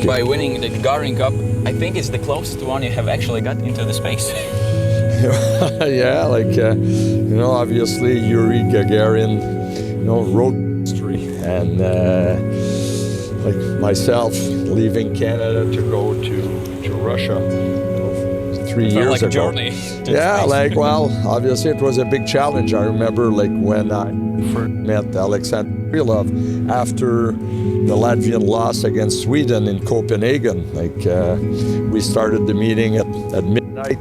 By winning the Gagarin Cup, I think it's the closest one you have actually got into the space. Yeah, obviously Yuri Gagarin, wrote history, and like myself leaving Canada to go to Russia 3 years like ago. A journey. Yeah, obviously it was a big challenge. I remember when I first met Alexander Krylov after the Latvian loss against Sweden in Copenhagen. We started the meeting at midnight.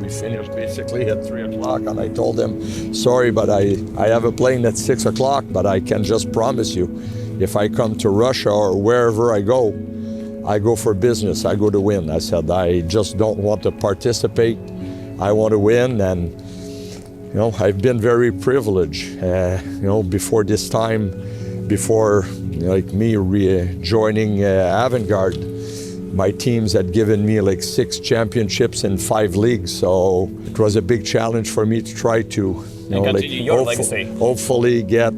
We finished basically at 3 o'clock, and I told them, sorry, but I have a plane at 6 o'clock, but I can just promise you, if I come to Russia or wherever I go for business, I go to win. I said, I just don't want to participate. I want to win, and I've been very privileged. Before this time, before me joining Avantgarde, my teams had given me 6 championships in 5 leagues, so it was a big challenge for me to try to continue your legacy. Hopefully get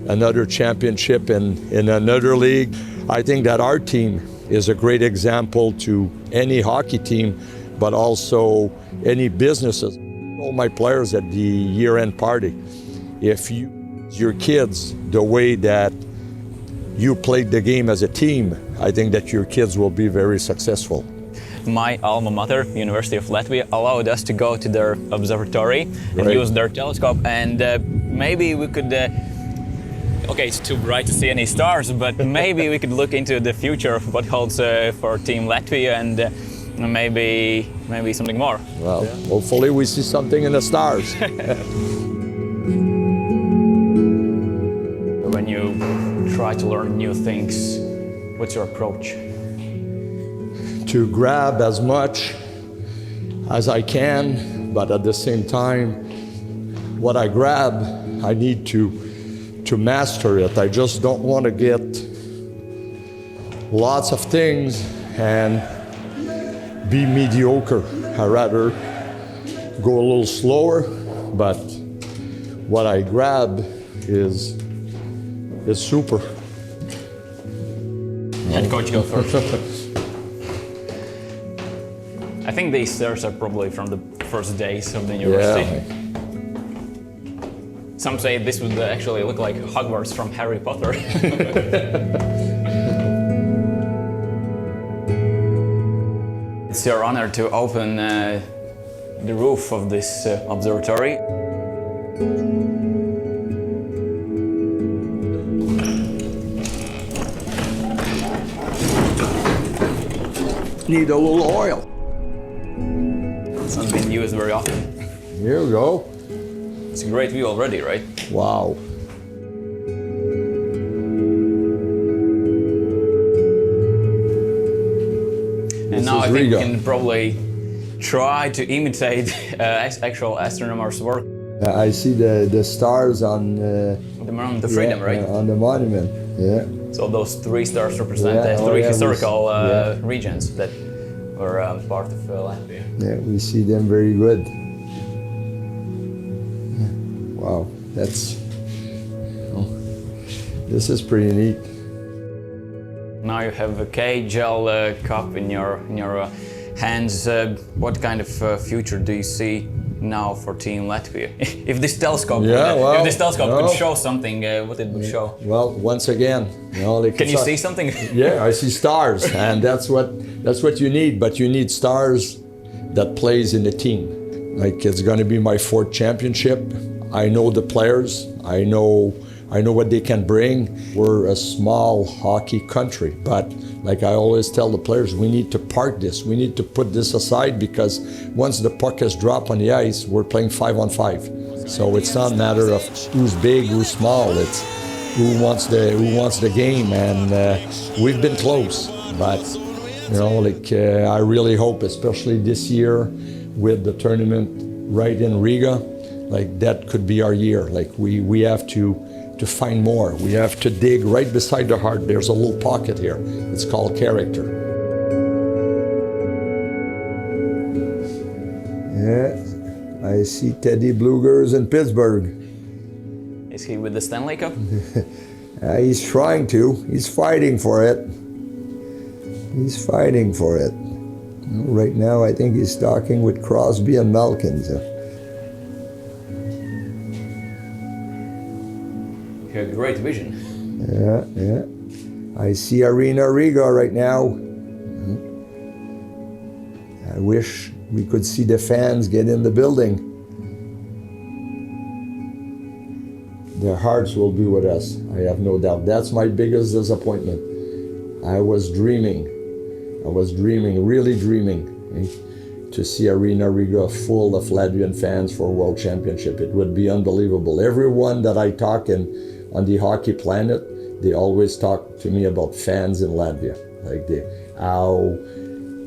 another championship in another league. I think that our team is a great example to any hockey team, but also any businesses. All my players at the year-end party, if your kids the way that you played the game as a team, I think that your kids will be very successful. My alma mater, University of Latvia, allowed us to go to their observatory and use their telescope, and maybe we could okay, it's too bright to see any stars, but maybe we could look into the future of what holds for Team Latvia, and maybe something more. Well, hopefully we see something in the stars. When you try to learn new things, what's your approach? To grab as much as I can, but at the same time, what I grab, I need to master it. I just don't want to get lots of things and be mediocre. I rather go a little slower, but what I grab is super. Head coach, go first. I think these stairs are probably from the first days of the university. Yeah. Some say this would actually look like Hogwarts from Harry Potter. It's your honor to open the roof of this observatory. Need a little oil. It's not been used very often. Here we go. It's a great view already, right? Wow. And now I think we can probably try to imitate actual astronomers' work. I see the stars on The Monument of Freedom, right? On the monument, yeah. So those 3 stars represent the 3 historical regions that were part of Latvia. Yeah, we see them very good. Wow, this is pretty neat. Now you have a KGL cup in your hands. What kind of future do you see now for Team Latvia? If this telescope, could show something, what it would show? Well, once again, can you see something? Yeah, I see stars, and that's what you need. But you need stars that plays in the team. It's going to be my 4th championship. I know the players. I know what they can bring. We're a small hockey country, but like I always tell the players, we need to park this. We need to put this aside, because once the puck is dropped on the ice, we're playing 5-on-5. So it's not a matter of who's big, who's small. It's who wants the game, and we've been close. But I really hope, especially this year with the tournament right in Riga, that could be our year. We have to find more. We have to dig right beside the heart. There's a little pocket here. It's called character. Yeah, I see Teddy Bluegers in Pittsburgh. Is he with the Stanley Cup? He's trying to. He's fighting for it. He's fighting for it. Right now, I think he's talking with Crosby and Malkin. So. You have great vision. Yeah. I see Arena Riga right now. I wish we could see the fans get in the building. Their hearts will be with us, I have no doubt. That's my biggest disappointment. I was dreaming, really dreaming, to see Arena Riga full of Latvian fans for a World Championship. It would be unbelievable. Everyone that I talk on the hockey planet, they always talk to me about fans in Latvia, like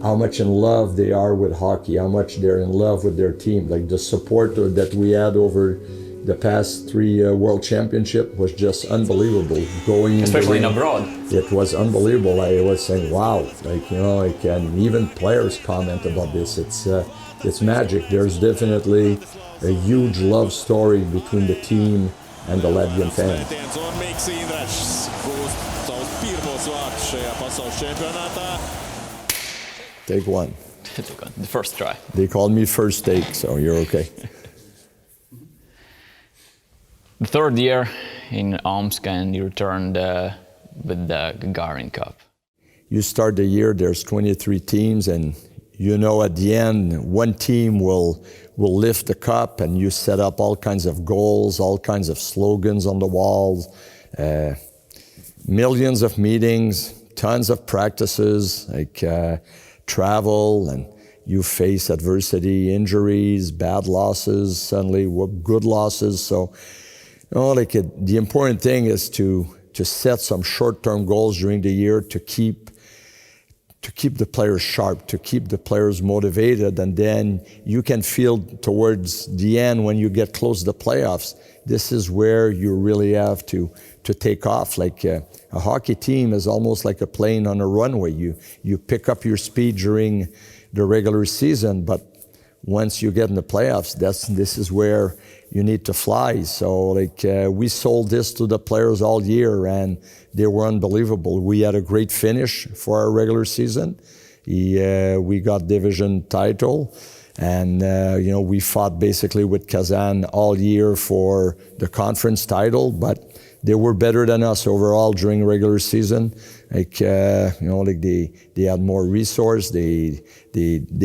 how much in love they are with hockey, how much they're in love with their team. Like the support that we had over the past 3 World Championship was just unbelievable. Especially in abroad. It was unbelievable. I was saying, wow, and even players comment about this. It's magic. There's definitely a huge love story between the team and the Latvian fans. Take one. The first try. They called me first take, so you're okay. The third year in Omsk, and you returned with the Gagarin Cup. You start the year, there's 23 teams, and you know at the end, one team will lift the cup, and you set up all kinds of goals, all kinds of slogans on the walls, millions of meetings, tons of practices, travel, and you face adversity, injuries, bad losses, suddenly good losses. So, the important thing is to set some short-term goals during the year to keep the players sharp, to keep the players motivated, and then you can feel towards the end when you get close to the playoffs, this is where you really have to take off. A hockey team is almost like a plane on a runway. You pick up your speed during the regular season, but once you get in the playoffs, this is where you need to fly. So we sold this to the players all year, and they were unbelievable. We had a great finish for our regular season. We got division title, and we fought basically with Kazan all year for the conference title, but they were better than us overall during regular season. They had more resource. They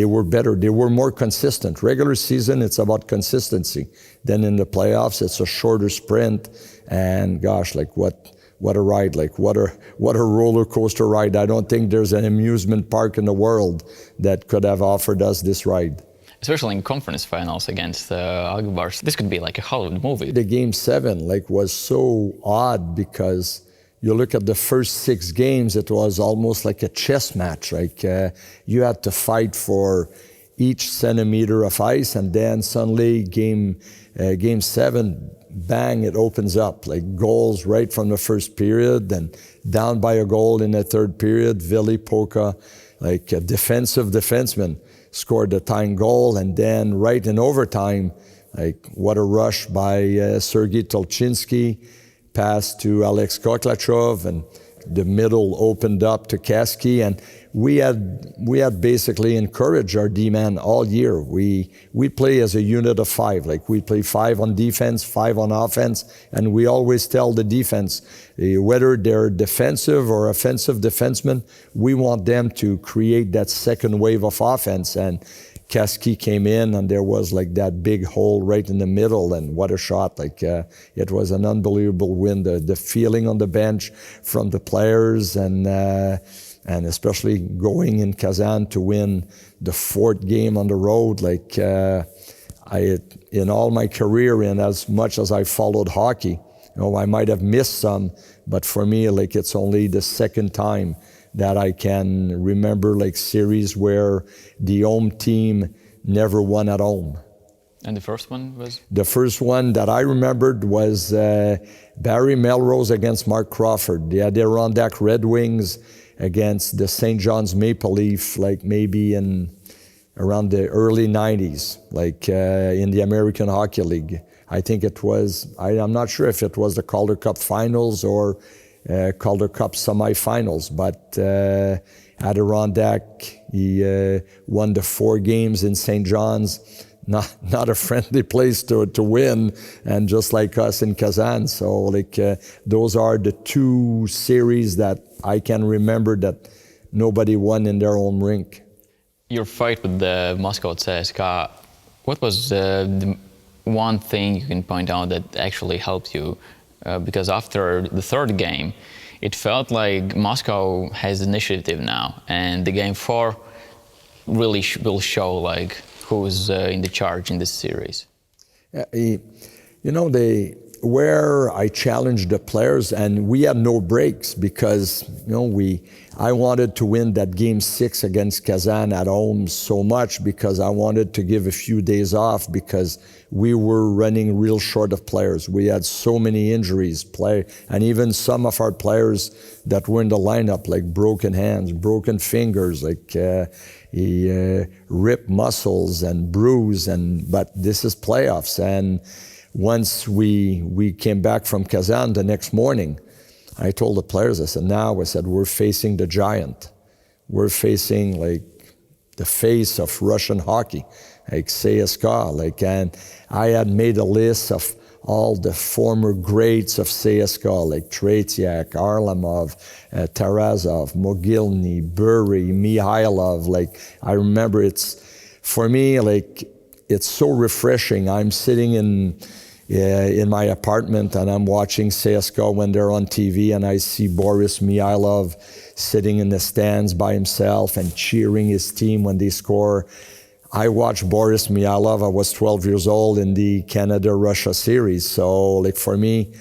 were better. They were more consistent. Regular season, it's about consistency. Then in the playoffs, it's a shorter sprint. And gosh, what a ride! What a roller coaster ride! I don't think there's an amusement park in the world that could have offered us this ride. Especially in conference finals against Agbars. This could be like a Hollywood movie. The Game 7 was so odd because you look at the first 6 games, it was almost like a chess match. You had to fight for each centimeter of ice, and then suddenly game 7, bang, it opens up. Goals right from the first period, and down by a goal in the third period. Vili Poka, a defensive defenseman, scored the tying goal, and then right in overtime, what a rush by Sergei Tolchinsky, pass to Alex Koklachov, and the middle opened up to Kasky, and we had basically encouraged our D-man all year. We play as a unit of 5. We play 5 on defense, 5 on offense, and we always tell the defense, whether they're defensive or offensive defensemen, we want them to create that second wave of offense. And Kasky came in, and there was that big hole right in the middle, and what a shot. It was an unbelievable win. The feeling on the bench from the players, and especially going in Kazan to win the 4th game on the road. In all my career, and as much as I followed hockey, I might have missed some, but for me, it's only the 2nd time that I can remember series where the home team never won at home. And the first one was? The first one that I remembered was Barry Melrose against Mark Crawford. The Adirondack Red Wings against the St. John's Maple Leaf, maybe in around the early 90s, in the American Hockey League. I think it was, I'm not sure if it was the Calder Cup Finals or Calder Cup semifinals, but Adirondack. He won the 4 games in St. John's. Not a friendly place to win, and just like us in Kazan. So like those are the 2 series that I can remember that nobody won in their own rink. Your fight with the Moscow CSKA, what was the one thing you can point out that actually helped you? Because after the 3rd game, it felt like Moscow has initiative now, and the game 4 really will show like who's in the charge in this series. You know, where I challenged the players, and we had no breaks because, you know, I wanted to win that game 6 against Kazan at home so much because I wanted to give a few days off because we were running real short of players. We had so many injuries, and even some of our players that were in the lineup, like broken hands, broken fingers, like ripped muscles and bruise, but this is playoffs. And once we came back from Kazan the next morning, I told the players, I said, we're facing the giant. We're facing like the face of Russian hockey, like CSKA. And I had made a list of all the former greats of CSKA, like Tretiak, Arlamov, Tarasov, Mogilny, Burry, Mihailov. Like, I remember for me, like, it's so refreshing. I'm sitting in my apartment and I'm watching CSKA when they're on TV, and I see Boris Mihailov sitting in the stands by himself and cheering his team when they score. I watched Boris Mihailov. I was 12 years old in the Canada-Russia series. So, like, for me,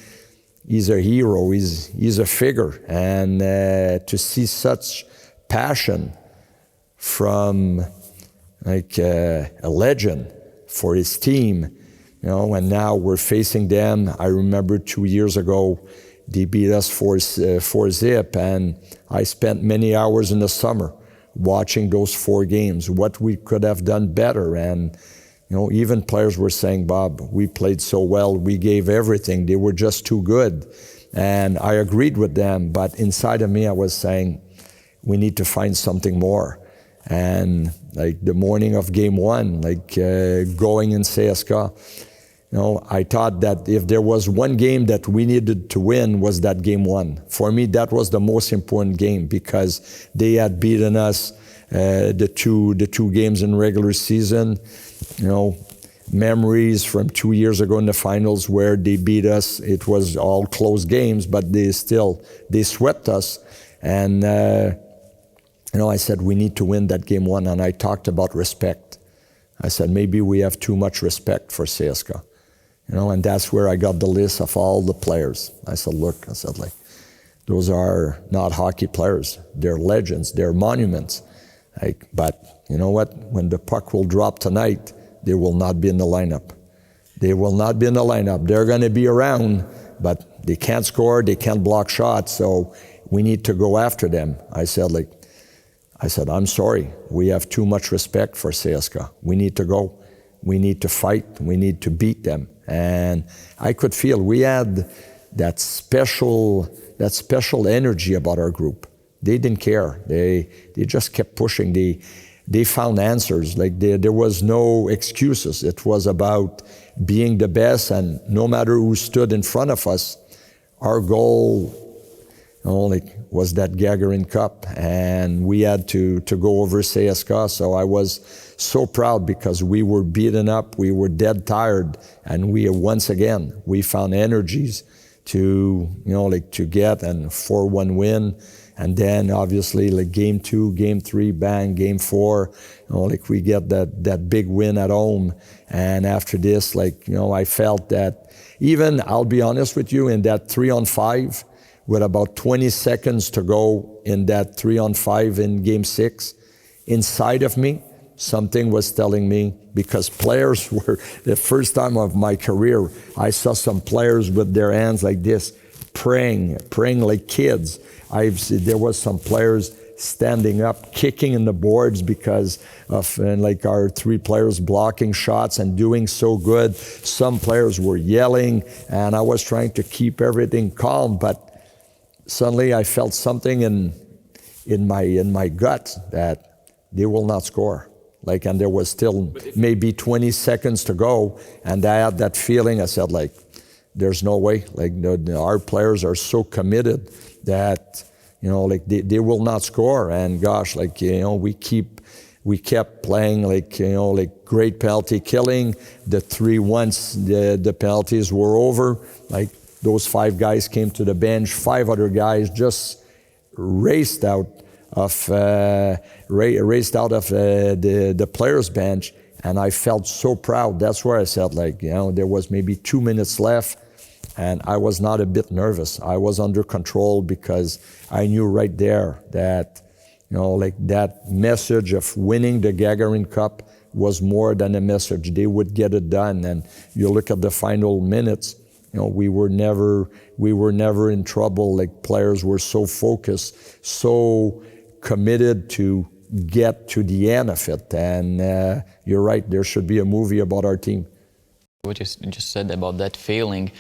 he's a hero. He's a figure. And to see such passion from like a legend for his team, you know, and now we're facing them. I remember 2 years ago, they beat us 4-0, and I spent many hours in the summer watching those 4 games, what we could have done better. And, you know, even players were saying, Bob, we played so well, we gave everything, they were just too good. And I agreed with them, but inside of me I was saying, we need to find something more. And like the morning of game 1, like going in CSKA, you know, I thought that if there was one game that we needed to win, was that game 1. For me, that was the most important game because they had beaten us the two games in regular season. You know, memories from 2 years ago in the finals where they beat us. It was all close games, but they swept us. And you know, I said we need to win that game 1, and I talked about respect. I said maybe we have too much respect for CSKA. You know, and that's where I got the list of all the players. I said, look, like, those are not hockey players. They're legends, they're monuments. Like, but you know what? When the puck will drop tonight, they will not be in the lineup. They will not be in the lineup. They're going to be around, but they can't score, they can't block shots, so we need to go after them. I said, I'm sorry. We have too much respect for CSKA. We need to go. We need to fight. We need to beat them. And I could feel we had that special energy about our group. They didn't care. They just kept pushing. They found answers. Like there was no excuses. It was about being the best, and no matter who stood in front of us, our goal was that Gagarin Cup, and we had to go over CSKA. So I was so proud because we were beaten up, we were dead tired, and once again we found energies to to get a 4-1 win, and then obviously like game 2, game 3, bang, game 4, we get that big win at home. And after this, I felt that even, I'll be honest with you, in that 3-on-5. With about 20 seconds to go in that 3-on-5 in game 6, inside of me, something was telling me, because players were, the first time of my career, I saw some players with their hands like this, praying like kids. There was some players standing up, kicking in the boards because of our 3 players blocking shots and doing so good. Some players were yelling, and I was trying to keep everything calm, but suddenly I felt something in my gut that they will not score. Like, and there was still maybe 20 seconds to go, and I had that feeling. I said, like, there's no way. Like, our players are so committed that, you know, like they will not score. And gosh, like, you know, we kept playing, like, you know, like great penalty killing. The 3-1, the penalties were over. Like, those 5 guys came to the bench. 5 other guys just raced out of the players' bench, and I felt so proud. That's where I said, like, you know, there was maybe 2 minutes left, and I was not a bit nervous. I was under control because I knew right there that, you know, like that message of winning the Gagarin Cup was more than a message. They would get it done. And you look at the final minutes, you know, we were never in trouble. Like, players were so focused, so committed to get to the end of it. And you're right, there should be a movie about our team. What you just said about that feeling,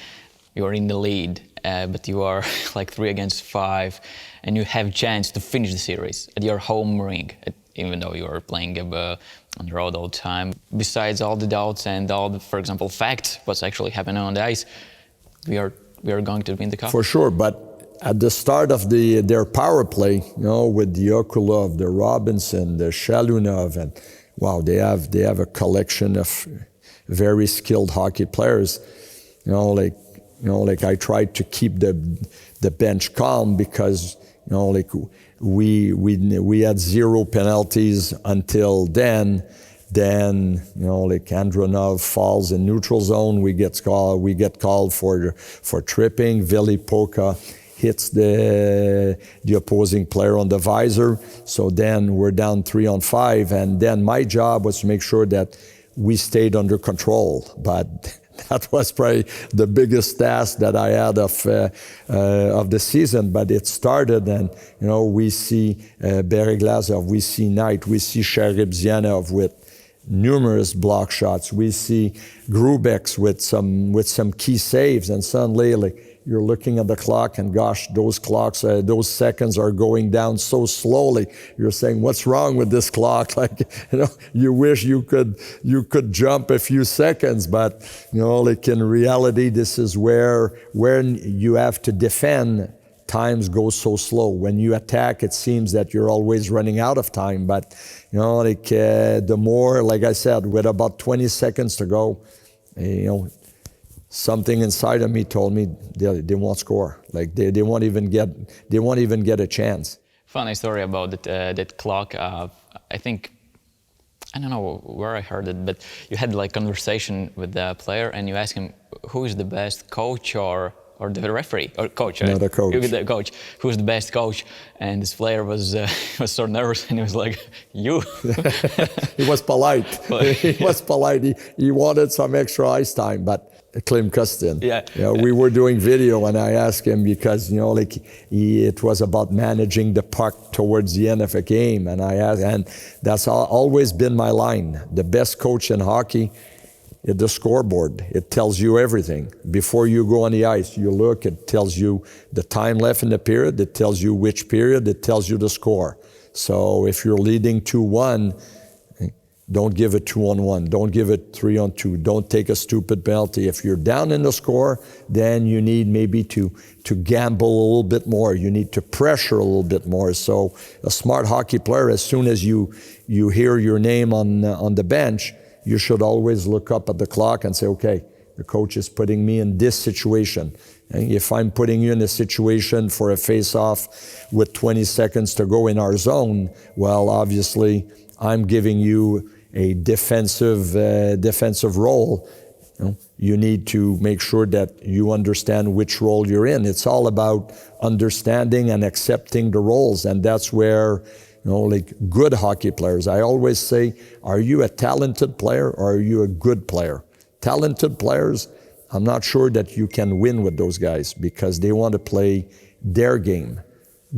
you're in the lead, but you are like 3 against 5, and you have chance to finish the series at your home rink, even though you are playing on the road all the time. Besides all the doubts and all the, for example, facts, what's actually happening on the ice, we are going to win the cup. For sure, but at the start of their power play, you know, with the Okulov, the Robinson, the Shalunov, and wow, they have a collection of very skilled hockey players. You know, like I tried to keep the bench calm because, you know, like we had 0 penalties until then. Then, you know, like Andronov falls in neutral zone, we get called for tripping. Vili Polka hits the opposing player on the visor. So then we're down 3-on-5, and then my job was to make sure that we stayed under control. But that was probably the biggest task that I had of the season. But it started, and, you know, we see Bereglazov, we see Knight, we see Sharibzianov with numerous block shots. We see Grubeks with some key saves, and suddenly, like, you're looking at the clock, and gosh, those seconds are going down so slowly. You're saying, what's wrong with this clock? Like, you know, you wish you could jump a few seconds, but, you know, like, in reality, this is where you have to defend. Times go so slow. When you attack, it seems that you're always running out of time. But, you know, like, the more, like I said, with about 20 seconds to go, you know, something inside of me told me they won't score. Like, they won't even get a chance. Funny story about that clock. I think, I don't know where I heard it, but you had like conversation with the player, and you asked him who is the best coach or the referee, or coach, right? No, the coach. The coach. Who's the best coach? And this player was so nervous, and he was like, you. He was polite. He was polite. He wanted some extra ice time, but Klim Kustin. Yeah. You know, we were doing video, and I asked him because, you know, like, it was about managing the puck towards the end of a game, and I asked, and that's always been my line. The best coach in hockey, the scoreboard, it tells you everything. Before you go on the ice, you look, it tells you the time left in the period, it tells you which period, it tells you the score. So if you're leading 2-1, don't give it 2-on-1, don't give it 3-on-2, don't take a stupid penalty. If you're down in the score, then you need maybe to gamble a little bit more, you need to pressure a little bit more. So a smart hockey player, as soon as you hear your name on the bench, you should always look up at the clock and say, okay, the coach is putting me in this situation. And if I'm putting you in a situation for a face-off with 20 seconds to go in our zone, well, obviously, I'm giving you a defensive role. You know, you need to make sure that you understand which role you're in. It's all about understanding and accepting the roles, and that's where, you know, like, good hockey players, I always say, are you a talented player or are you a good player? Talented players, I'm not sure that you can win with those guys because they want to play their game.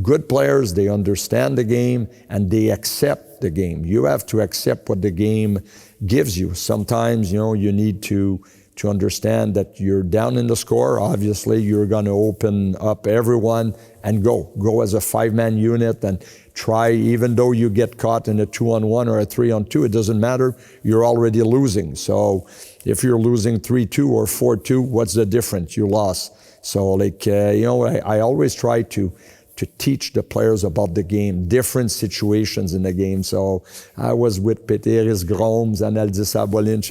Good players, they understand the game and they accept the game. You have to accept what the game gives you. Sometimes, you know, you need to to understand that you're down in the score. Obviously, you're going to open up everyone and go as a 5-man unit and try, even though you get caught in a 2-on-1 or a 3-on-2, it doesn't matter. You're already losing. So if you're losing 3-2 or 4-2, what's the difference? You lost. So I always try to teach the players about the game, different situations in the game. So I was with Peteris Groms and Aldis Abolinch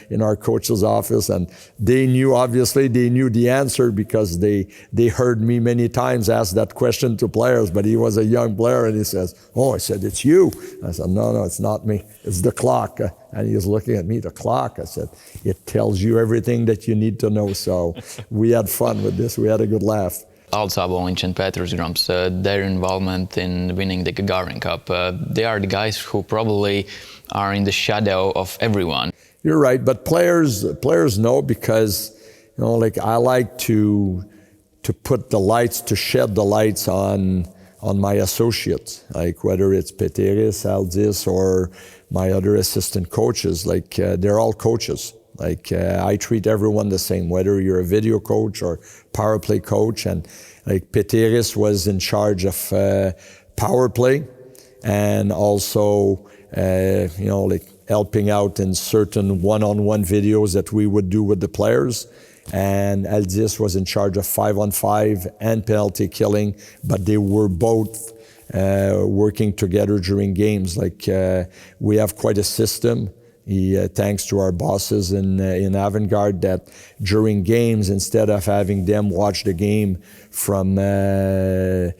in our coach's office, and they knew the answer because they heard me many times ask that question to players. But he was a young player, and he says, "Oh," I said, "it's you." I said, "No, it's not me. It's the clock." And he was looking at me, "The clock?" I said, "It tells you everything that you need to know." So we had fun with this. We had a good laugh. Aldis Abolinch and Peteris Groms, their involvement in winning the Gagarin Cup, they are the guys who probably are in the shadow of everyone. You're right, but players know, because I like to put the lights, to shed the lights on my associates, like whether it's Peteris, Aldis, or my other assistant coaches. They're all coaches. I treat everyone the same, whether you're a video coach or power play coach. And Peteris was in charge of power play, and also helping out in certain one-on-one videos that we would do with the players. And Aldis was in charge of 5-on-5 and penalty killing, but they were both working together during games. We have quite a system. Thanks to our bosses in Avant-Garde, that during games, instead of having them watch the game from the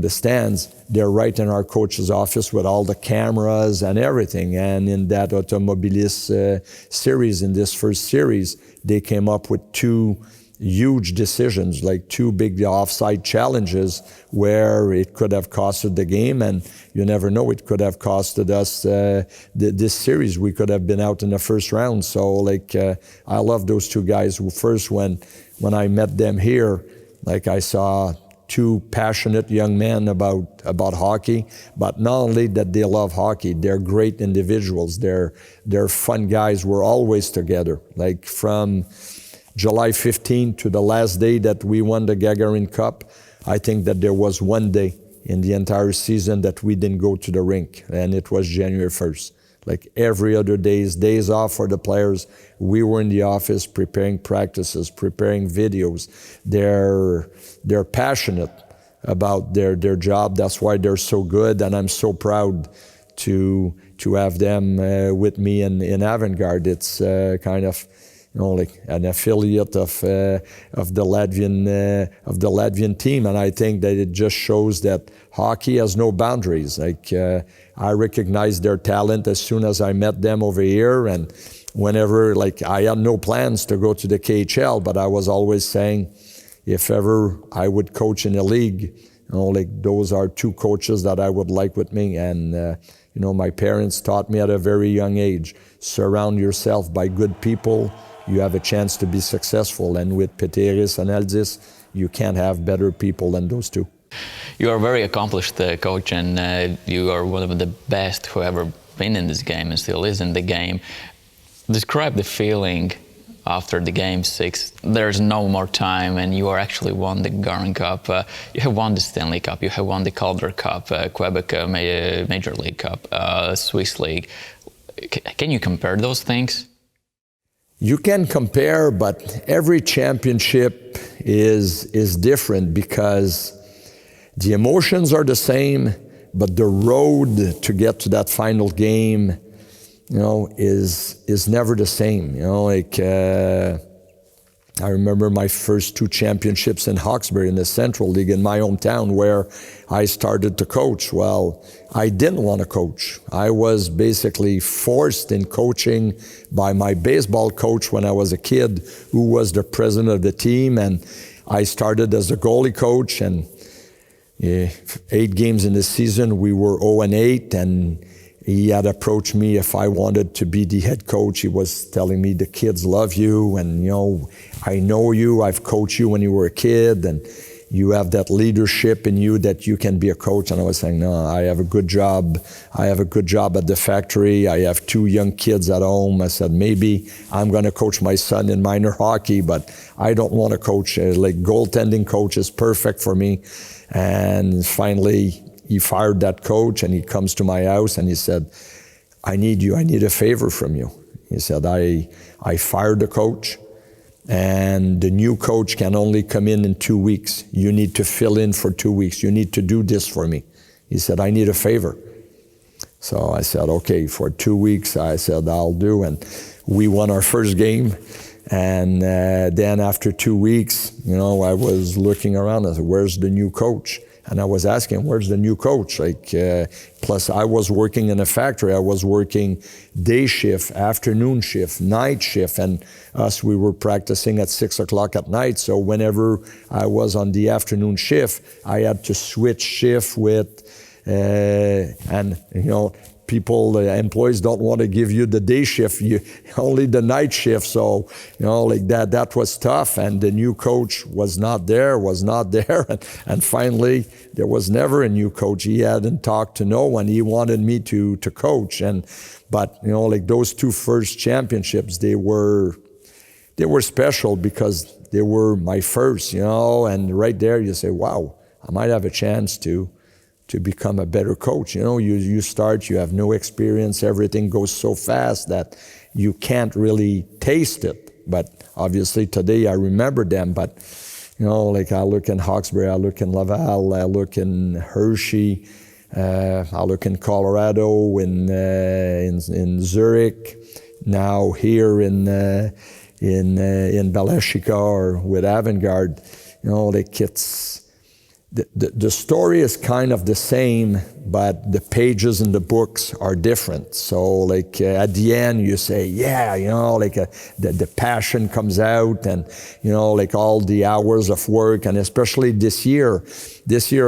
stands, they're right in our coach's office with all the cameras and everything. And in that Automobilis series, in this first series, they came up with 2 huge decisions, like 2 big offside challenges where it could have costed the game, and you never know, it could have costed us this series. We could have been out in the first round. So I love those 2 guys who first, when I met them here, I saw 2 passionate young men about hockey, but not only that they love hockey, they're great individuals. They're fun guys. We're always together. From July 15th to the last day that we won the Gagarin Cup, I think that there was one day in the entire season that we didn't go to the rink, and it was January 1st. Every other days off for the players, we were in the office preparing practices, preparing videos. They're passionate about their job. That's why they're so good, and I'm so proud to have them with me in Avant-Garde. It's kind of an affiliate of the Latvian team, and I think that it just shows that hockey has no boundaries. I recognized their talent as soon as I met them over here, and whenever I had no plans to go to the KHL, but I was always saying, if ever I would coach in a league, those are 2 coaches that I would like with me. And my parents taught me at a very young age, surround yourself by good people, you have a chance to be successful. And with Peteris and Aldis, you can't have better people than those 2. You are a very accomplished coach, and you are one of the best who ever been in this game and still is in the game. Describe the feeling after the Game 6. There's no more time, and you are actually won the Gagarin Cup. You have won the Stanley Cup, you have won the Calder Cup, Quebec Major League Cup, Swiss League. Can you compare those things? You can compare, but every championship is different, because the emotions are the same, but the road to get to that final game, is never the same. I remember my first 2 championships in Hawkesbury in the Central League in my hometown, where I started to coach. Well, I didn't want to coach. I was basically forced in coaching by my baseball coach when I was a kid, who was the president of the team, and I started as a goalie coach, and 8 games in the season, we were 0-8, and he had approached me if I wanted to be the head coach. He was telling me, the kids love you, and I know you, I've coached you when you were a kid, and you have that leadership in you that you can be a coach. And I was saying, no, I have a good job. I have a good job at the factory. I have 2 young kids at home. I said, maybe I'm going to coach my son in minor hockey, but I don't want to coach. Like goaltending coach is perfect for me. And finally, he fired that coach, and he comes to my house and he said, I need you. I need a favor from you. He said, I fired the coach, and the new coach can only come in 2 weeks. You need to fill in for 2 weeks. You need to do this for me. He said, I need a favor. So I said, okay, for 2 weeks, I said, I'll do. And we won our first game. And then after 2 weeks, you know, I was looking around. I said, where's the new coach? And I was asking, where's the new coach? Like, plus I was working in a factory. I was working day shift, afternoon shift, night shift, and we were practicing at 6 o'clock at night. So whenever I was on the afternoon shift, I had to switch shift with, and you know, people, employees don't want to give you the day shift, only the night shift. So, you know, like that was tough. And the new coach was not there. And finally, there was never a new coach. He hadn't talked to no one. He wanted me to coach. But, you know, like those 2 first championships, they were special because they were my first, you know, and right there you say, wow, I might have a chance to become a better coach. You know, you start, you have no experience, everything goes so fast that you can't really taste it. But obviously today I remember them, but you know, like I look in Hawkesbury, I look in Laval, I look in Hershey, I look in Colorado, in Zurich, now here in Balashika or with Avantgarde. You know, like the story is kind of the same, but the pages in the books are different. So like at the end you say, yeah, you know, like the passion comes out, and you know, like all the hours of work. And especially this year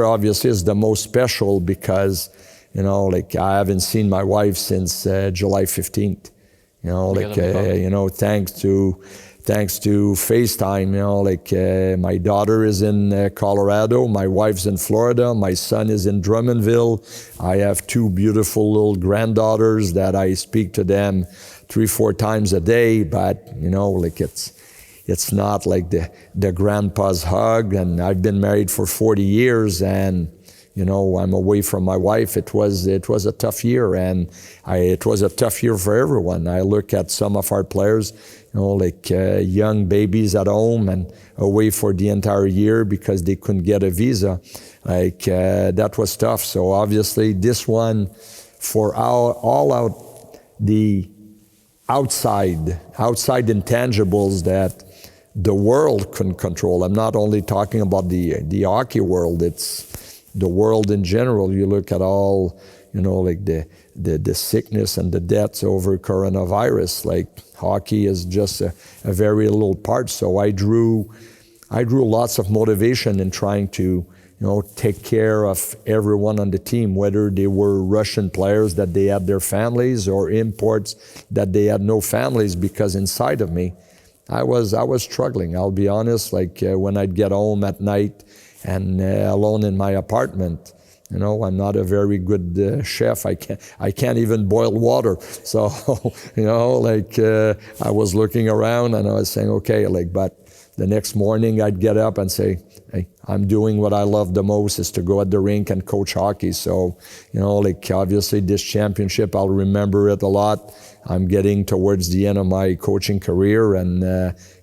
obviously is the most special because, you know, like I haven't seen my wife since July 15th. You know, like you know, thanks to FaceTime, you know, like my daughter is in Colorado, my wife's in Florida, my son is in Drummondville. I have 2 beautiful little granddaughters that I speak to them 3-4 times a day, but you know, like it's not like the grandpa's hug. And I've been married for 40 years, and you know, I'm away from my wife. It was a tough year, and it was a tough year for everyone. I look at some of our players, you know, like young babies at home and away for the entire year because they couldn't get a visa. Like that was tough. So obviously this one, for all out the outside intangibles that the world couldn't control. I'm not only talking about the hockey world, it's the world in general. You look at all, you know, like the sickness and the deaths over coronavirus. Like hockey is just a very little part. So I drew lots of motivation in trying to, you know, take care of everyone on the team, whether they were Russian players that they had their families or imports that they had no families, because inside of me, I was struggling. I'll be honest, like when I'd get home at night and alone in my apartment, you know, I'm not a very good chef. I can't even boil water. So, you know, like I was looking around and I was saying, okay, like, but the next morning I'd get up and say, hey, I'm doing what I love the most, is to go at the rink and coach hockey. So, you know, like obviously this championship, I'll remember it a lot. I'm getting towards the end of my coaching career, and,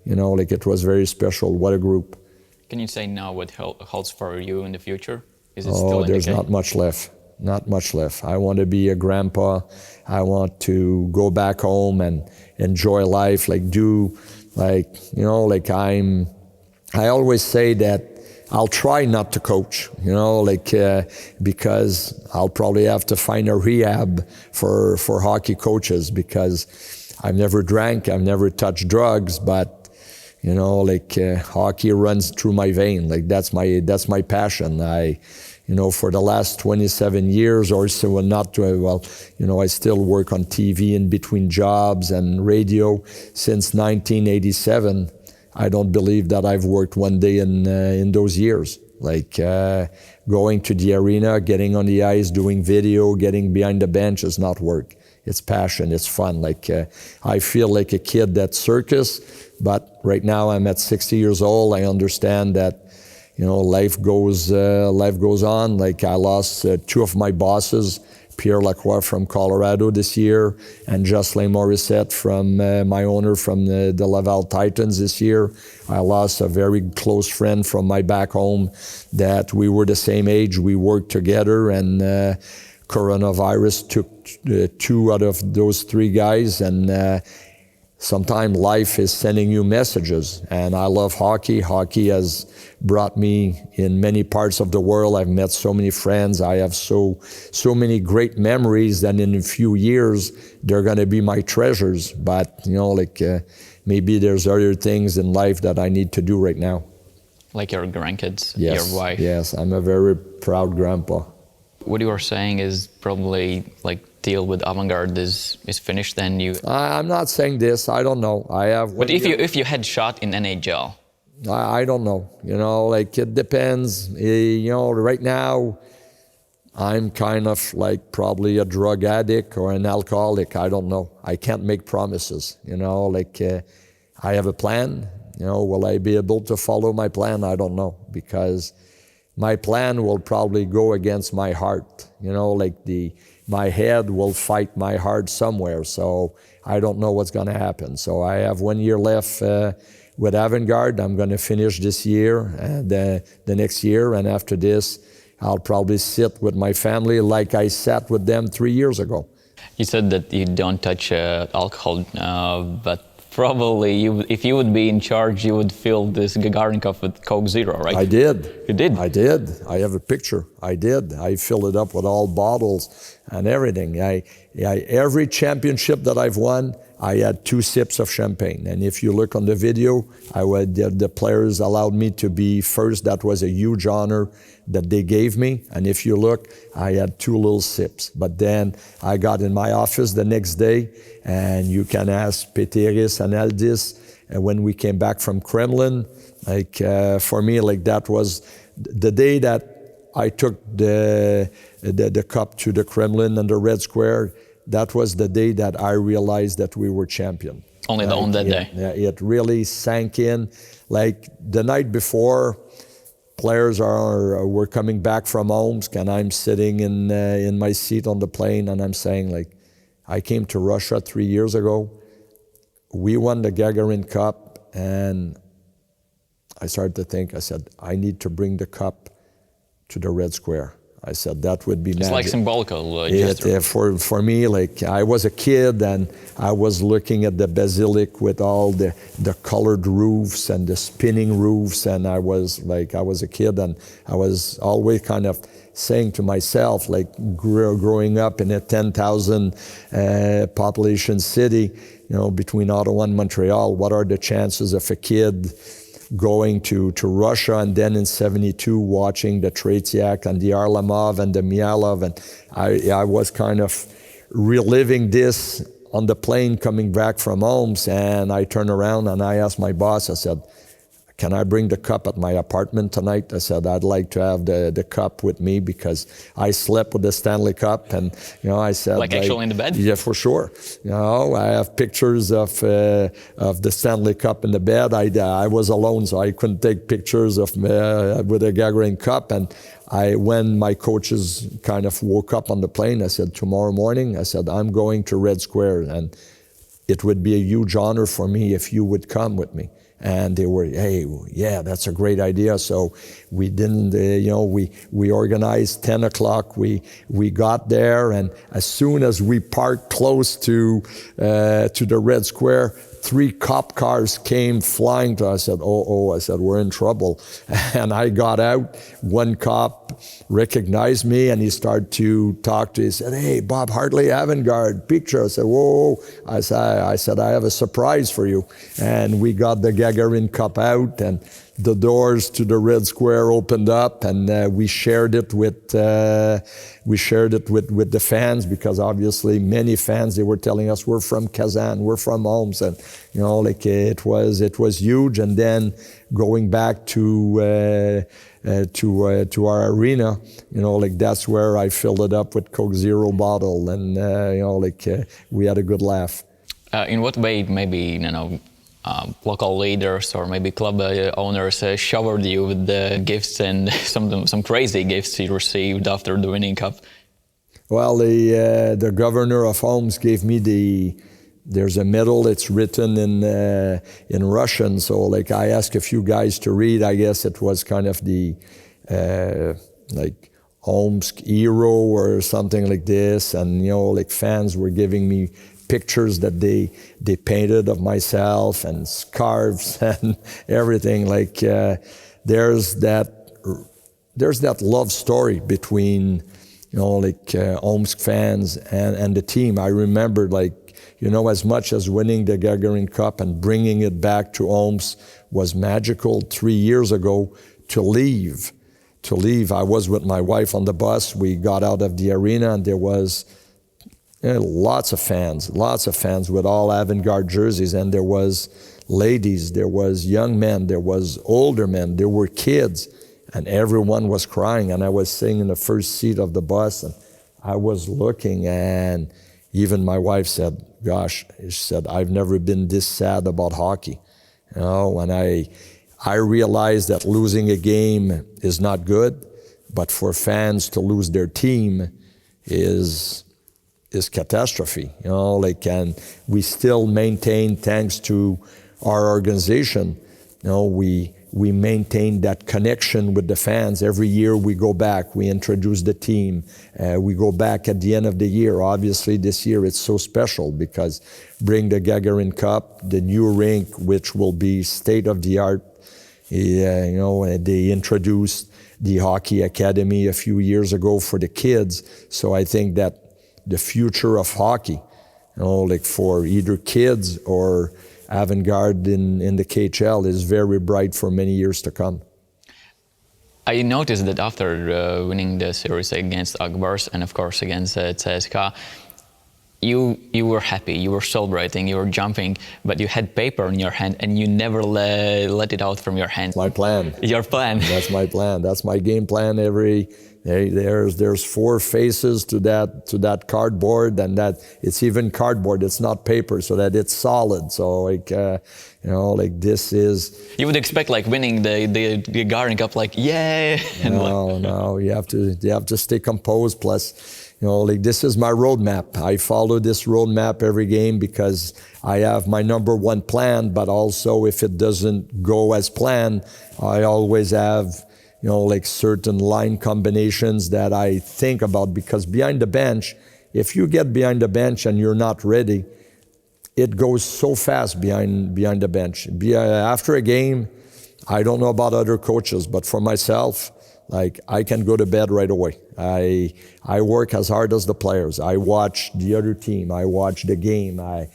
you know, like it was very special. What a group. Can you say now what holds for you in the future? Is it still there's not much left. Not much left. I want to be a grandpa. I want to go back home and enjoy life, like do, like, you know, like I always say that I'll try not to coach, you know, like because I'll probably have to find a rehab for hockey coaches, because I've never drank, I've never touched drugs, but you know, like hockey runs through my vein. Like that's my passion. You know, for the last 27 years or so, well, you know, I still work on TV in between jobs and radio since 1987. I don't believe that I've worked one day in those years. Like going to the arena, getting on the ice, doing video, getting behind the bench is not work. It's passion, it's fun. Like I feel like a kid at circus, but right now I'm at 60 years old. I understand that, you know, life goes on. Like I lost two of my bosses, Pierre Lacroix from Colorado this year, and Jocelyn Morissette from my owner from the Laval Titans this year. I lost a very close friend from my back home that we were the same age, we worked together, and coronavirus took two out of those three guys, and sometimes life is sending you messages. And I love hockey. Hockey has brought me in many parts of the world. I've met so many friends. I have so many great memories that in a few years they're going to be my treasures. But you know, like maybe there's other things in life that I need to do right now. Like your grandkids, yes, your wife. Yes, I'm a very proud grandpa. What you are saying is probably like deal with avant-garde is finished, then you... I'm not saying this, I don't know. I have... But if you had shot in NHL? I don't know, you know, like it depends. You know, right now I'm kind of like probably a drug addict or an alcoholic, I don't know. I can't make promises, you know, like I have a plan, you know, will I be able to follow my plan? I don't know, because my plan will probably go against my heart, you know, like my head will fight my heart somewhere, so I don't know what's going to happen. So I have 1 year left with avant-garde. I'm going to finish this year, the next year, and after this, I'll probably sit with my family like I sat with them 3 years ago. You said that you don't touch alcohol, but probably if you would be in charge, you would fill this Gagarin cup with Coke Zero, right? I did. You did? I did. I have a picture. I did. I filled it up with all bottles and everything. Every championship that I've won, I had 2 sips of champagne. And if you look on the video, the players allowed me to be first. That was a huge honor that they gave me. And if you look, I had 2 little sips. But then I got in my office the next day, and you can ask Peteris and Aldis, when we came back from Kremlin, like for me, like that was the day that I took the cup to the Kremlin and the Red Square. That was the day that I realized that we were champion. Only on that day? Yeah, it really sank in. Like the night before, players were coming back from Omsk, and I'm sitting in my seat on the plane, and I'm saying, like, I came to Russia 3 years ago. We won the Gagarin Cup, and I started to think, I said, I need to bring the cup to the Red Square. I said, that would be magic. It's like symbolical gesture. For me, like, I was a kid, and I was looking at the basilica with all the colored roofs and the spinning roofs, and I was a kid, and I was always kind of saying to myself, like, growing up in a 10,000 population city, you know, between Ottawa and Montreal, what are the chances of a kid going to Russia, and then in '72 watching the Tretiak and the Arlamov and the Mialov, and I was kind of reliving this on the plane coming back from Omsk, and I turned around and I asked my boss, I said, can I bring the cup at my apartment tonight? I said, I'd like to have the cup with me because I slept with the Stanley Cup, and you know, I said, like actually in the bed? Yeah, for sure. You know, I have pictures of the Stanley Cup in the bed. I was alone, so I couldn't take pictures of with a Gagarin Cup. And when my coaches kind of woke up on the plane, I said, tomorrow morning, I said, I'm going to Red Square, and it would be a huge honor for me if you would come with me. And they were, hey, yeah, that's a great idea. So we didn't, you know, we organized 10 o'clock. We got there, and as soon as we parked close to the Red Square, 3 cop cars came flying to us. I said, I said, we're in trouble. And I got out. One cop recognized me, and he started to talk to me. He said, hey, Bob Hartley, avant-garde, picture. I said, whoa. I said, I have a surprise for you. And we got the Gagarin Cup out, and the doors to the Red Square opened up, and we shared it with the fans, because obviously many fans, they were telling us, we're from Kazan, we're from Omsk, and you know, like it was huge. And then going back to to our arena. Like that's where I filled it up with Coke Zero bottle, and we had a good laugh. In what way, maybe local leaders or maybe club owners showered you with the gifts and some crazy gifts you received after the winning cup? Well, the governor of Homs gave me there's a medal. It's written in Russian. So like I asked a few guys to read. I guess it was kind of the like Omsk hero or something like this. And like fans were giving me pictures that they painted of myself and scarves and everything. Like there's that love story between Omsk fans and the team. I remember as much as winning the Gagarin Cup and bringing it back to Omsk was magical 3 years ago, to leave, I was with my wife on the bus. We got out of the arena and there was lots of fans with all avant-garde jerseys, and there was ladies, there was young men, there was older men, there were kids, and everyone was crying. And I was sitting in the first seat of the bus, and I was looking, and even my wife said, gosh, she said, I've never been this sad about hockey. And I realized that losing a game is not good, but for fans to lose their team is catastrophe, and we still maintain, thanks to our organization, we maintain that connection with the fans. Every year we go back, we introduce the team, we go back at the end of the year. Obviously this year it's so special because bring the Gagarin Cup, the new rink, which will be state-of-the-art. They introduced the Hockey Academy a few years ago for the kids. So I think that the future of hockey, for either kids or avant-garde in the KHL is very bright for many years to come. I noticed that after winning the series against Agbars and of course against CSKA, you were happy, you were celebrating, you were jumping, but you had paper in your hand and you never let it out from your hand. My plan. Your plan. That's my plan. That's my game plan. There's 4 faces to that cardboard, and that it's even cardboard. It's not paper, so that it's solid. So this is. You would expect winning the Gagarin Cup, yay! No. You have to stay composed. Plus, this is my roadmap. I follow this roadmap every game because I have my number 1 plan. But also, if it doesn't go as planned, I always have certain line combinations that I think about, because behind the bench, if you get behind the bench and you're not ready, it goes so fast behind the bench. After a game, I don't know about other coaches, but for myself, I can go to bed right away. I work as hard as the players. I watch the other team. I watch the game. I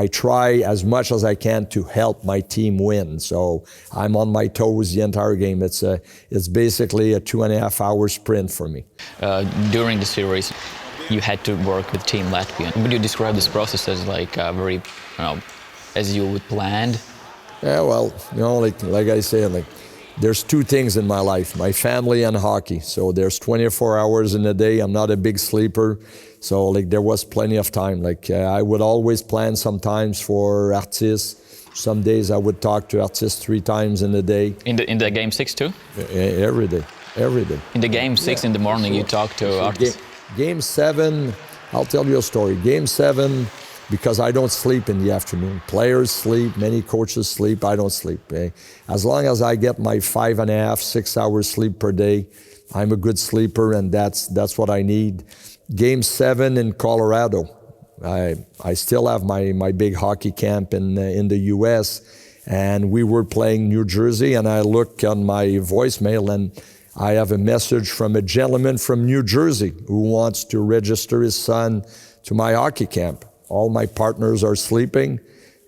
try as much as I can to help my team win. So I'm on my toes the entire game. It's basically a 2.5 hour sprint for me. During the series, you had to work with Team Latvia. Would you describe this process as very, as you would planned? Yeah, well, like I say, there's 2 things in my life: my family and hockey. So there's 24 hours in a day. I'm not a big sleeper. So there was plenty of time. I would always plan sometimes for Hārtlijs. Some days I would talk to Hārtlijs 3 times in a day. In the game 6 too? Every day. In the game 6 in the morning, you talk to Hārtlijs. Game 7, I'll tell you a story. Game 7, because I don't sleep in the afternoon. Players sleep, many coaches sleep, I don't sleep. As long as I get my 5.5, 6 hours sleep per day, I'm a good sleeper, and that's what I need. Game 7 in Colorado, I still have my big hockey camp in the US, and we were playing New Jersey, and I look on my voicemail and I have a message from a gentleman from New Jersey who wants to register his son to my hockey camp. All my partners are sleeping.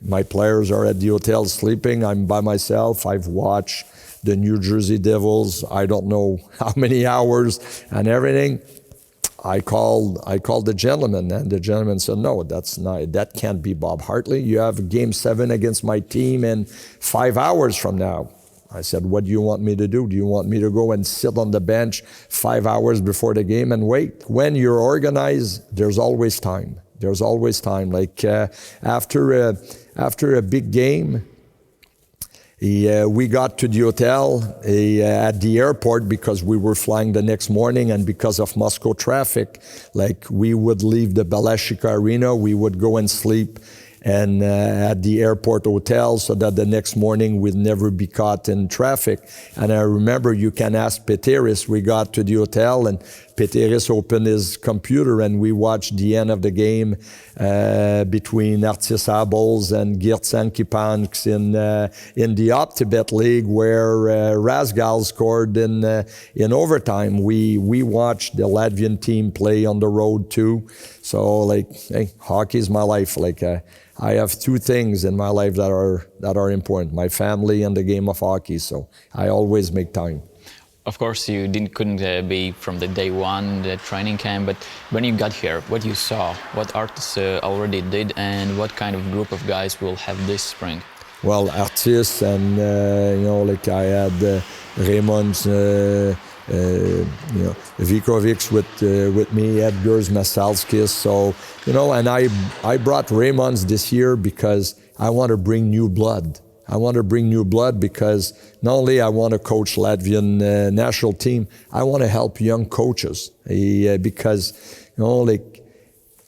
My players are at the hotel sleeping. I'm by myself. I've watched the New Jersey Devils, I don't know how many hours and everything. I called the gentleman, and the gentleman said, no, that can't be Bob Hartley. You have game 7 against my team in 5 hours from now. I said, what do you want me to do? Do you want me to go and sit on the bench 5 hours before the game and wait? When you're organized, there's always time. There's always time. Like after a big game, we got to the hotel at the airport because we were flying the next morning, and because of Moscow traffic, like we would leave the Balashika Arena, we would go and sleep and at the airport hotel so that the next morning we'd never be caught in traffic. And I remember, you can ask Peteris, we got to the hotel and Peteris opened his computer and we watched the end of the game between Hārtlijs Abels and Girtsankipanks in the OptiBet League, where Razgal scored in overtime. We watched the Latvian team play on the road too. So like, hey, hockey is my life. Like I have two things in my life that are important: my family and the game of hockey. So I always make time. Of course, you couldn't be from the day one, the training camp, but when you got here, what you saw, what artists already did, and what kind of group of guys will have this spring? Well, artists and, like I had Raymond's, Vikovics with me, Edgars, Masalskis. So, and I brought Raymond's this year because I want to bring new blood. I want to bring new blood because not only I want to coach Latvian national team, I want to help young coaches because,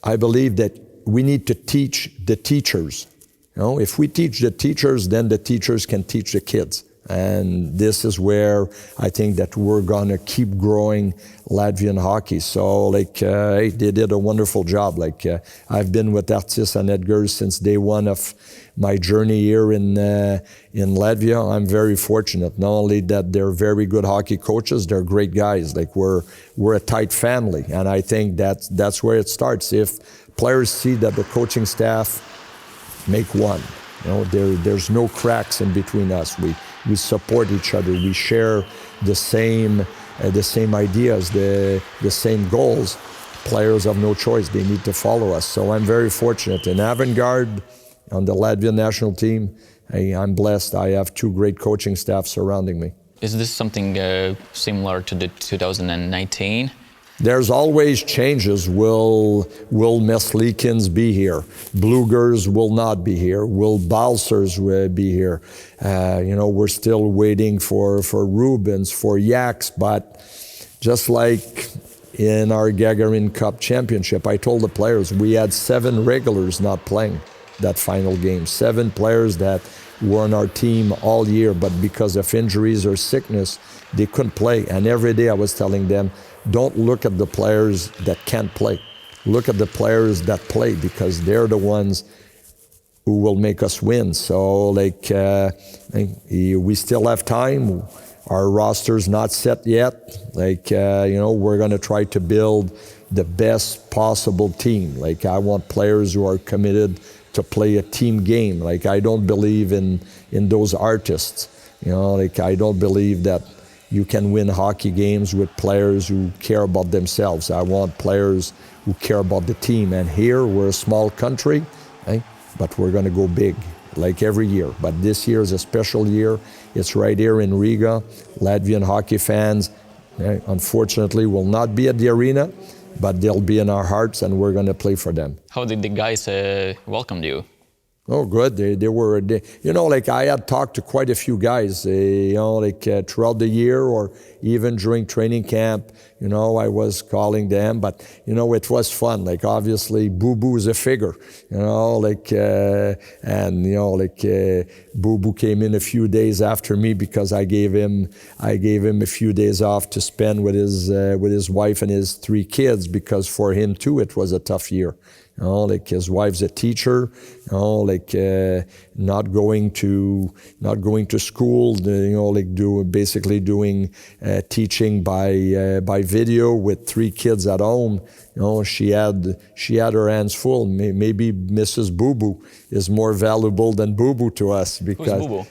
I believe that we need to teach the teachers. If we teach the teachers, then the teachers can teach the kids. And this is where I think that we're going to keep growing Latvian hockey. So, they did a wonderful job. I've been with Hārtlijs and Edgars since day one of my journey here in Latvia. I'm very fortunate. Not only that they're very good hockey coaches, they're great guys. We're a tight family, and I think that's where it starts. If players see that the coaching staff make one, there's no cracks in between us. We support each other. We share the same ideas, the same goals. Players have no choice. They need to follow us. So I'm very fortunate. In avant-garde, on the Latvian national team, I'm blessed. I have two great coaching staff surrounding me. Is this something similar to the 2019? There's always changes. Will Meslikins be here? Blugers will not be here. Will Balsers be here? We're still waiting for Rubens, for Yaks, but just like in our Gagarin Cup championship, I told the players we had 7 regulars not playing that final game. 7 players that were on our team all year, but because of injuries or sickness, they couldn't play. And every day I was telling them, don't look at the players that can't play. Look at the players that play, because they're the ones who will make us win. So we still have time. Our roster's not set yet. We're gonna try to build the best possible team. I want players who are committed to play a team game. I don't believe in those artists. I don't believe that you can win hockey games with players who care about themselves. I want players who care about the team. And here, we're a small country, but we're gonna go big, like every year. But this year is a special year. It's right here in Riga. Latvian hockey fans, unfortunately, will not be at the arena, but they'll be in our hearts, and we're gonna play for them. How did the guys welcome you? Oh, good. They were, I had talked to quite a few guys, throughout the year or even during training camp. I was calling them, but, it was fun. Obviously, Boo Boo is a figure, Boo Boo came in a few days after me because I gave him a few days off to spend with his wife and his 3 kids, because for him too, it was a tough year. His wife's a teacher, not going to school, basically doing teaching by video with 3 kids at home. She had her hands full. Maybe Mrs. Boo Boo is more valuable than Boo Boo to us, because Who's Boo Boo?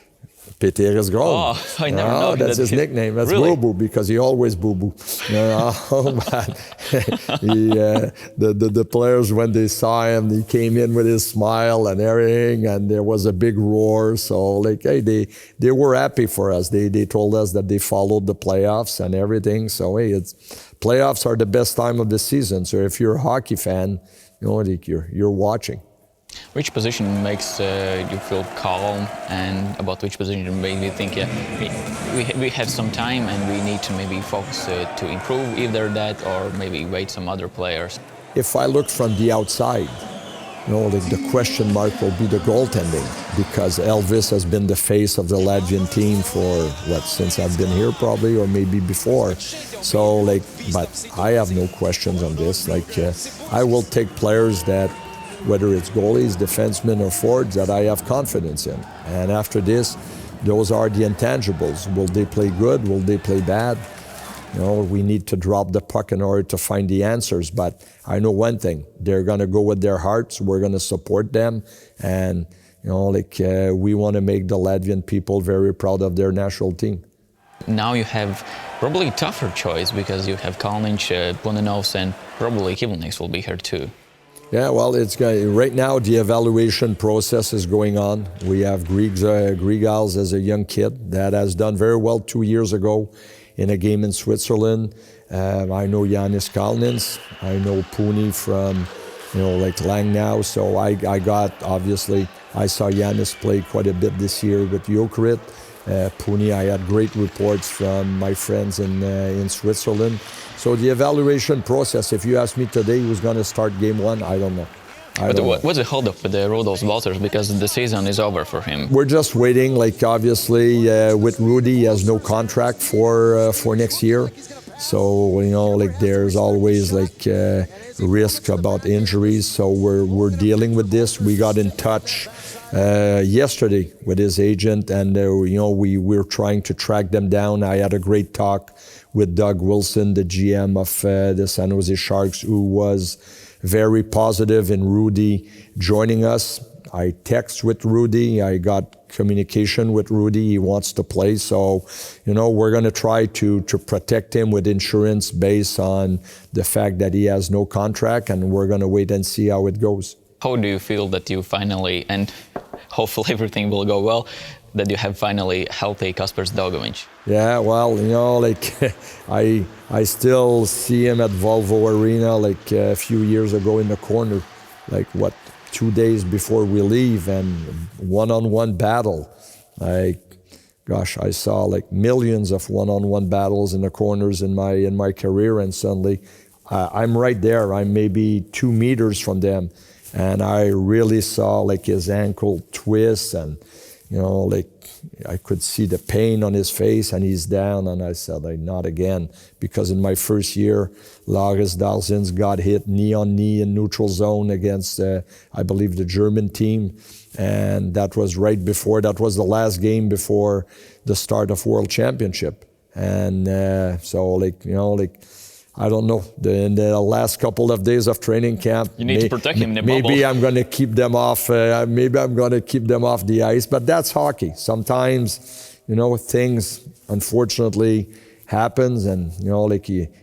Peter's goal. Oh, I never know. That's his nickname. That's really? Boo Boo, because he always boo boo. But the players, when they saw him, he came in with his smile and everything, and there was a big roar. So like, hey, they were happy for us. They told us that they followed the playoffs and everything. So hey, playoffs are the best time of the season. So if you're a hockey fan, like you're watching. Which position makes you feel calm, and about which position made you think, we have some time and we need to maybe focus to improve either that or maybe wait some other players? If I look from the outside, like the question mark will be the goaltending, because Elvis has been the face of the Latvian team for since I've been here probably, or maybe before. So but I have no questions on this. I will take players that, whether it's goalies, defensemen, or forwards, that I have confidence in. And after this, those are the intangibles. Will they play good? Will they play bad? We need to drop the puck in order to find the answers. But I know one thing: they're going to go with their hearts. We're going to support them, and we want to make the Latvian people very proud of their national team. Now you have probably a tougher choice, because you have Kalniņš, Punenovs, and probably Kivelnieks will be here too. Yeah, well, right now the evaluation process is going on. We have Grigals as a young kid that has done very well 2 years ago in a game in Switzerland. I know Jānis Kalniņš. I know Puni from, Langnau. So I saw Jānis play quite a bit this year with Jokerit. Puni, I had great reports from my friends in Switzerland. So the evaluation process, if you ask me today who's going to start game one, I don't know. What's the hold-up with the Rudolf Walters, because the season is over for him? We're just waiting. Obviously, with Rudy, he has no contract for next year. So there's always risk about injuries. So we're dealing with this. We got in touch yesterday with his agent, and we're trying to track them down. I had a great talk with Doug Wilson, the GM of the San Jose Sharks, who was very positive in Rudy joining us. I text with Rudy. I got communication with Rudy. He wants to play. So, we're going to try to protect him with insurance based on the fact that he has no contract, and we're going to wait and see how it goes. How do you feel that you finally, and hopefully everything will go well, that you have finally healthy Kaspars Daugaviņš? Yeah, well, I still see him at Volvo Arena a few years ago in the corner, 2 days before we leave, and one-on-one battle. I saw millions of one-on-one battles in the corners in my career, and suddenly I'm right there. I'm maybe 2 meters from them, and I really saw his ankle twist, and I could see the pain on his face, and he's down, and I said, not again, because in my first year, Lars Dahlsens got hit knee on knee in neutral zone against, I believe, the German team, and that was the last game before the start of World Championship, and I don't know. In the last couple of days of training camp, you need to protect him in the bubble. Maybe I'm going to keep them off. Maybe I'm going to keep them off the ice. But that's hockey. Sometimes, things unfortunately happens, and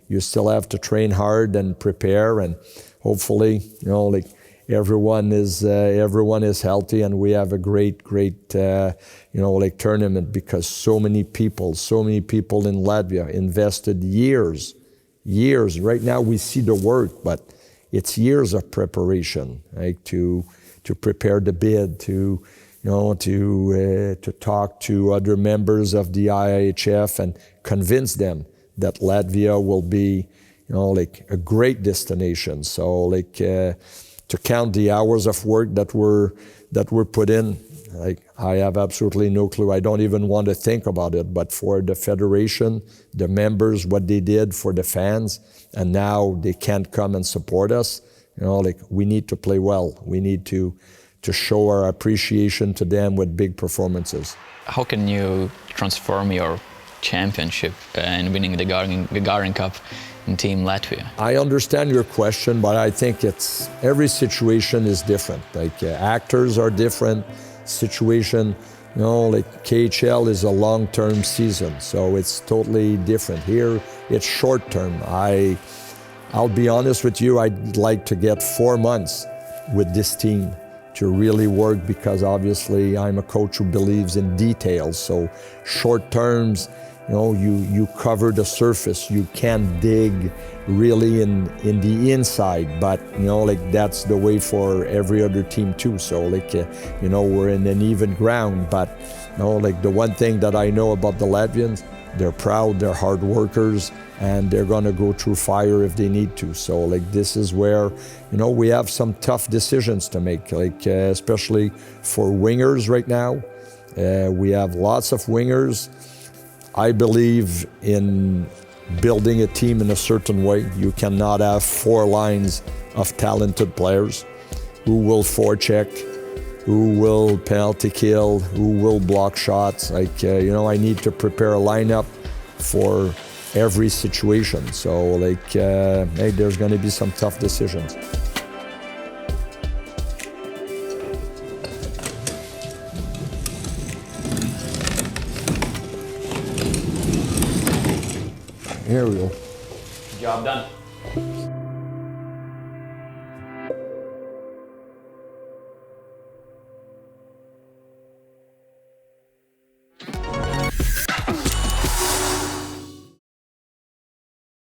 you still have to train hard and prepare, and hopefully, everyone is healthy, and we have a great tournament, because so many people in Latvia invested years. Right now we see the work, but it's years of preparation, to prepare the bid, to talk to other members of the IIHF and convince them that Latvia will be, a great destination. So to count the hours of work that were put in, I have absolutely no clue. I don't even want to think about it. But for the federation, the members, what they did for the fans, and now they can't come and support us, we need to play well. We need to show our appreciation to them with big performances. How can you transform your championship and winning the Gagarin Cup in Team Latvia? I understand your question, but I think every situation is different. Actors are different, situation. Like KHL is a long-term season, so it's totally different. Here, it's short-term. I'll be honest with you, I'd like to get 4 months with this team to really work, because obviously I'm a coach who believes in details. So short terms, you cover the surface. You can't dig really in the inside, but like that's the way for every other team too. So like we're in an even ground. But like the one thing that I know about the Latvians, they're proud, they're hard workers, and they're going to go through fire if they need to. So like this is where we have some tough decisions to make, like especially for wingers right now. We have lots of wingers. I believe in building a team in a certain way. You cannot have 4 lines of talented players who will forecheck, who will penalty kill, who will block shots. Like, I need to prepare a lineup for every situation. So like, hey, there's gonna be some tough decisions. Here we go. Job done.